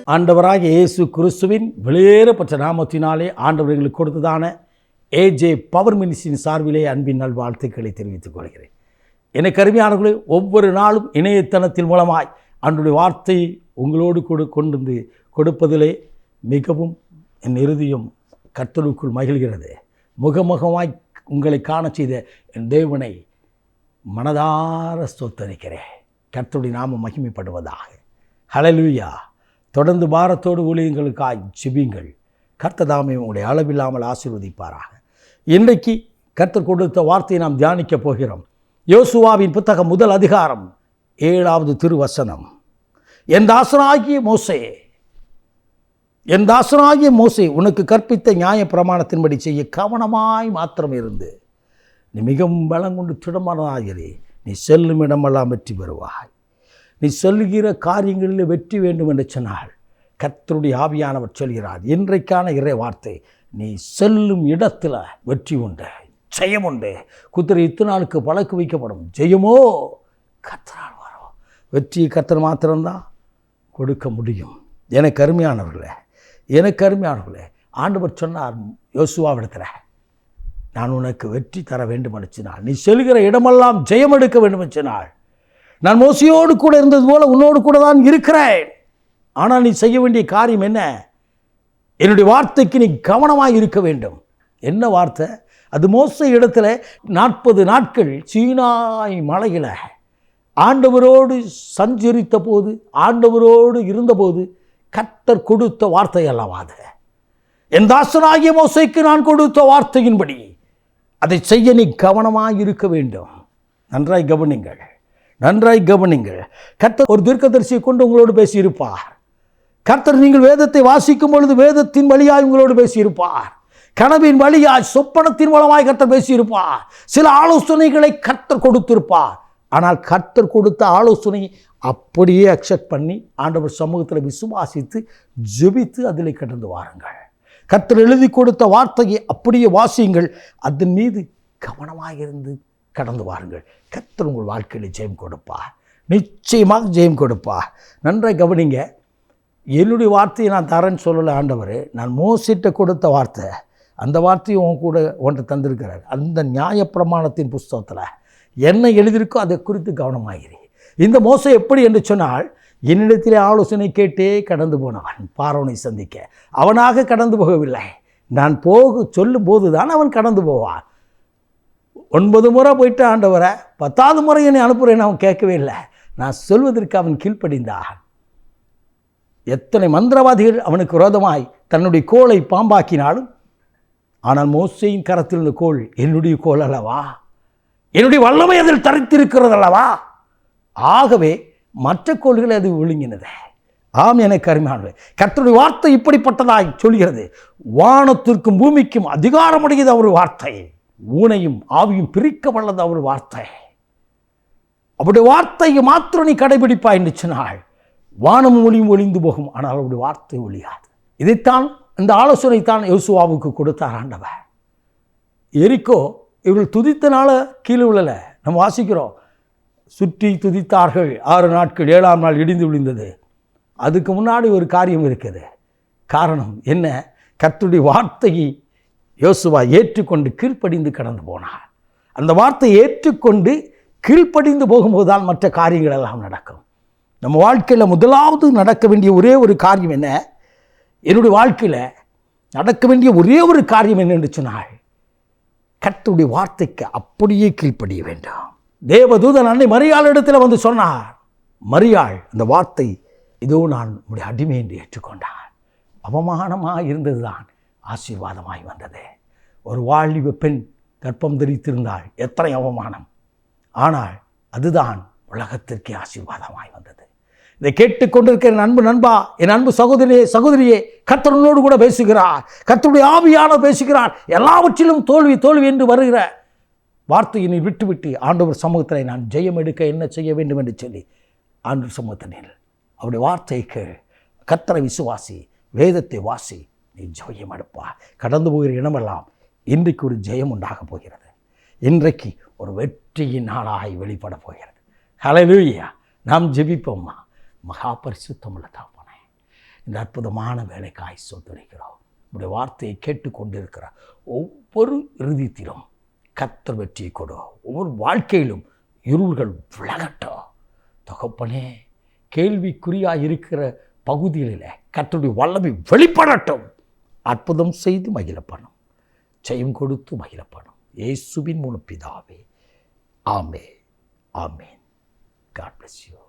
ஆண்டவராகிய இயேசு கிறிஸ்துவின் வெளியேறப்பட்ட நாமத்தினாலே ஆண்டவர் எங்களுக்கு கொடுத்ததான ஏஜே பவர் மினிஸ்ட்ரியின் சார்பிலே அன்பின் நல்வாழ்த்துக்களை தெரிவித்துக் கொள்கிறேன். எனக்கு அருமையானவர்களே, ஒவ்வொரு நாளும் இணையதளத்தின் மூலமாய் ஆண்டவருடைய வார்த்தையை உங்களோடு கொண்டு வந்து கொடுப்பதிலே மிகவும் என் இருதயம் கர்த்தருக்குள் மகிழ்கிறது. முகமுகமாய் உங்களை காண செய்த என் தேவனை மனதார ஸ்தோத்தரிக்கிறேன். கர்த்தருடைய நாமம் மகிமைப்படுவதாக. ஹல்லேலூயா. தொடர்ந்து பாரத்தோடு ஊழியங்களுக்காய் ஜெபியுங்கள். கர்த்தர் தாமே உங்களை அளவில்லாமல் ஆசீர்வதிப்பாராக. இன்றைக்கு கர்த்தர் கொடுத்த வார்த்தையை நாம் தியானிக்கப் போகிறோம். யோசுவாவின் புத்தகம் 1 அதிகாரம் 7வது திருவசனம். என் தாசனாகிய மோசே உனக்கு கற்பித்த நியாய பிரமாணத்தின்படி செய்ய கவனமாய் மாத்திரம் இருந்து நீ மிகவும் பலங்கொண்டு திடமானதாகிறே. நீ செல்லும் இடமெல்லாம் வெற்றி பெறுவாய். நீ சொல்லுகிற காரியங்களில் வெற்றி வேண்டும் என்று சொன்னால் கர்த்தருடைய ஆவியானவர் சொல்கிறார். இன்றைக்கான இறை வார்த்தை, நீ செல்லும் இடத்துல வெற்றி உண்டு, ஜெயம் உண்டு. குதிரை இத்தனை நாளுக்கு பழக்கு வைக்கப்படும், ஜெயமோ கர்த்தரால் வரும். வெற்றியை கர்த்தர் மாத்திரம்தான் கொடுக்க முடியும். எனக்கு அருமையானவர்களே, ஆண்டவர் சொன்னார் யோசுவாவிடத்தில், நான் உனக்கு வெற்றி தர வேண்டும் என்று சொன்னார். நீ செல்கிற இடமெல்லாம் ஜெயம் எடுக்க வேண்டும் என்று சொன்னார். நான் மோசையோடு கூட இருந்தது போல உன்னோடு கூட தான் இருக்கிறேன். ஆனால் நீ செய்ய வேண்டிய காரியம் என்ன? என்னுடைய வார்த்தைக்கு நீ கவனமாக இருக்க வேண்டும். என்ன வார்த்தை அது? மோசே இடத்துல 40 நாட்கள் சீனாய் மலையில் ஆண்டவரோடு சஞ்சரித்த போது, ஆண்டவரோடு இருந்தபோது கர்த்தர் கொடுத்த வார்த்தை அல்லவா அது? என் தாசனாகிய மோசேக்கு நான் கொடுத்த வார்த்தையின்படி அதை செய்ய நீ கவனமாக இருக்க வேண்டும். நன்றாய் கவனிங்கள். கர்த்தர் ஒரு தீர்க்கதரிசியை கொண்டு உங்களோடு பேசியிருப்பார். கர்த்தர் நீங்கள் வேதத்தை வாசிக்கும் பொழுது வேதத்தின் வழியாய் உங்களோடு பேசியிருப்பார். கனவின் வழியாய் சொப்பனத்தின் மூலமாய் கர்த்தர் பேசியிருப்பார். சில ஆலோசனைகளை கர்த்தர் கொடுத்திருப்பார். ஆனால் கர்த்தர் கொடுத்த ஆலோசனை அப்படியே அக்செப்ட் பண்ணி ஆண்டவர் சமூகத்தில் விசுவாசித்து ஜெபித்து அதில் கடந்து வாருங்கள். கர்த்தர் எழுதி கொடுத்த வார்த்தையை அப்படியே வாசியுங்கள். அதன் மீது கவனமாக இருந்து கடந்து வாருங்கள். கர்த்தர் உங்கள் வாழ்க்கையில் ஜெயம் கொடுப்பார், நிச்சயமாக ஜெயம் கொடுப்பார். நன்றாக கவனிங்க. என்னுடைய வார்த்தையை நான் தரேன்னு சொல்லலை ஆண்டவர். நான் மோசிட்ட கொடுத்த வார்த்தை, அந்த வார்த்தையை உன்கிட்ட தந்திருக்கிறார். அந்த நியாயப்பிரமாணத்தின் புஸ்தகத்தில் என்ன எழுதியிருக்கோ அதை குறித்து கவனமாகிறேன். இந்த மோசே எப்படி என்று சொன்னால், என்னிடத்திலே ஆலோசனை கேட்டே கடந்து போனவன் பார்வோனை சந்திக்க. அவனாக கடந்து போகவில்லை, நான் சொல்லும் போது தான் அவன் கடந்து போவான். 9 முறை போயிட்டு ஆண்டவரை 10வது முறை என்னை அனுப்புகிறேன்னு அவன் கேட்கவே இல்லை. நான் சொல்வதற்கு அவன் கீழ்ப்படிந்தான். எத்தனை மந்திரவாதிகள் அவனுக்கு விரோதமாய் தன்னுடைய கோலை பாம்பாக்கினாலும், ஆனால் மோசேயின் கரத்தில் இருந்த கோல் என்னுடைய கோல் அல்லவா, என்னுடைய வல்லமை அதில் தரித்திருக்கிறது அல்லவா. ஆகவே மற்ற கோள்களை அது விழுங்கினது. ஆம், எனக்கு அருமையானது. கர்த்தருடைய வார்த்தை இப்படிப்பட்டதாய் சொல்கிறது. வானத்திற்கும் பூமிக்கும் அதிகாரமுடையது அவர் வார்த்தை, ஊனையும் ஆவியும் பிரிக்க வல்லது அவர் வார்த்தை. அவருடைய வார்த்தையை மாத்திரம் நீ கடைபிடிப்பாய் என்று சொன்னால் வானம் ஒளியும் ஒளிந்து போகும், ஆனால் அவருடைய வார்த்தை ஒழியாது. இதைத்தான், இந்த ஆலோசனைத்தான் யோசுவாவுக்கு கொடுத்தார் ஆண்டவர். எரிக்கோ இவர்கள் துதித்தனால கீழே விழலை. நம்ம வாசிக்கிறோம், சுற்றி துதித்தார்கள் 6 நாட்கள், 7ஆம் நாள் இடிந்து விழுந்தது. அதுக்கு முன்னாடி ஒரு காரியம் இருக்குது. காரணம் என்ன? கர்த்தருடைய வார்த்தையை யோசுவா ஏற்றுக்கொண்டு கீழ்ப்படிந்து கடந்து போனார். அந்த வார்த்தையை ஏற்றுக்கொண்டு கீழ்ப்படிந்து போகும்போது தான் மற்ற காரியங்கள் எல்லாம் நடக்கும். நம்ம வாழ்க்கையில் முதலாவது நடக்க வேண்டிய ஒரே ஒரு காரியம் என்ன? என்னுடைய வாழ்க்கையில் நடக்க வேண்டிய ஒரே ஒரு காரியம் என்னென்று சொன்னால், கர்த்தருடைய வார்த்தைக்கு அப்படியே கீழ்ப்படிய வேண்டும். தேவதூதன் அன்னை மரியாள் இடத்துல வந்து சொன்னார். மரியாள் அந்த வார்த்தை, இதோ நான் உடைய அடிமை என்று ஏற்றுக்கொண்டார். அவமானமாக இருந்தது தான் ஆசீர்வாதமாய் வந்தது. ஒரு வாலிப பெண் கர்ப்பம் தரித்திருந்தாள், எத்தனை அவமானம்! ஆனால் அதுதான் உலகத்திற்கே ஆசீர்வாதமாய் வந்தது. இதை கேட்டுக்கொண்டிருக்கிற நண்பா, என் அன்பு சகோதரியே, கர்த்தரோடு கூட பேசுகிறார். கர்த்தருடைய ஆவியானவர் பேசுகிறார். எல்லாவற்றிலும் தோல்வி என்று வருகிற வார்த்தையை நீ விட்டுவிட்டு ஆண்டவர் சமூகத்தில் நான் ஜெயம் எடுக்க என்ன செய்ய வேண்டும் என்று சொல்லி ஆண்டவர் சமூகத்தினில் அவருடைய வார்த்தைக்கு கர்த்தரை விசுவாசி, வேதத்தை வாசி, நீ ஜெயம் எடுப்பா. கடந்து போகிற இடமெல்லாம் இன்றைக்கு ஒரு ஜெயம் உண்டாக போகிறது. இன்றைக்கு ஒரு வெற்றியின் நாளாய் வெளிப்பட போகிறது. ஹல்லேலூயா. நாம் ஜெபிப்போம்மா. மகா பரிசுத்தமுள்ள தகப்பனே, இந்த அற்புதமான வேலைக்காய் சொந்தரிக்கிறோம். உடைய வார்த்தையை கேட்டுக்கொண்டிருக்கிற ஒவ்வொரு இறுதித்திலும் கர்த்தர் வெற்றியை கொடு. ஒவ்வொரு வாழ்க்கையிலும் இருள்கள் விலகட்டும் தகப்பனே. கேள்விக்குறியாக இருக்கிற பகுதிகளில் கர்த்தருடைய வல்லமை வெளிப்படட்டும். அற்புதம் செய்து மகிழப்படும், ஜெயம் கொடுத்து மகிழப்படும். இயேசுவின் மூலம் பிதாவே, ஆமென், ஆமென். God bless you.